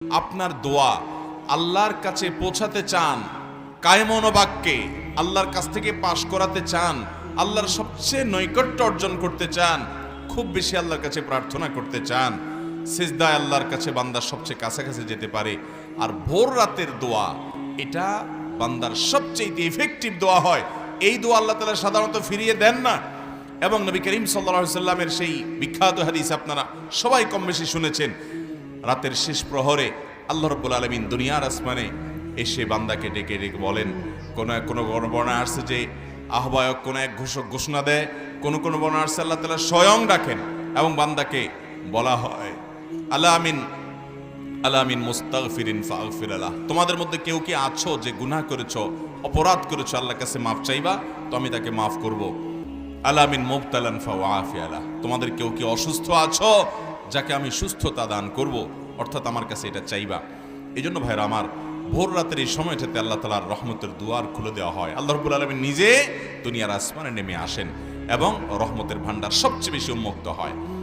আপনার দোয়া আল্লাহর কাছে পৌঁছাতে চান, কায়মন বাক্যে আল্লাহর কাছ থেকে পাশ করাতে চান, আল্লাহর সবচেয়ে নৈকট্য অর্জন করতে চান, খুব বেশি আল্লাহর কাছে প্রার্থনা করতে চান, সিজদায় আল্লাহর কাছে বান্দার সবচেয়ে কাছাকাছি যেতে পারে। আর ভোর রাতের দোয়া এটা বান্দার সবচেয়ে ইফেক্টিভ দোয়া হয়। এই দোয়া আল্লাহ তাআলা সাধারণত ফিরিয়ে দেন না। এবং নবী করিম সাল্লাল্লাহু আলাইহি সাল্লামের সেই বিখ্যাত হাদিস আপনারা সবাই কম বেশি শুনেছেন, রাতের শেষ প্রহরে আল্লাহ রাব্বুল আলামিন দুনিয়ার আসমানে এসে বান্দাকে ডেকে ডেকে বলেন, কোনো বর্ণনা আসছে যে আহ্বায়ক কোনো এক ঘোষক ঘোষণা দেয়, কোনো বর্ণনা আসছে আল্লাহ তাআলা স্বয়ং ডাকেন এবং বান্দাকে বলা হয় আলা আমিন মুস্তাগফিরিন ফাগফির লাহ, তোমাদের মধ্যে কেউ কি আছো যে গুনাহ করেছো, অপরাধ করেছো, আল্লাহর কাছে মাফ চাইবা তো আমি তাকে মাফ করব। আলা মিন মুবতালান ফাওয়াফি আলাহ, তোমাদের কেউ কি অসুস্থ আছো যাকে আমি সুস্থতা দান করব, অর্থাৎ আমার কাছে এটা চাইবা। এই জন্য ভাইরা আমার, ভোর রাতের এই সময়টাতে আল্লাহ তাআলার রহমতের দুয়ার খুলে দেওয়া হয়। আল্লাহ রাব্বুল আলামিন নিজে দুনিয়ার আসমানে নেমে আসেন এবং রহমতের ভান্ডার সবচেয়ে বেশি উন্মুক্ত হয়।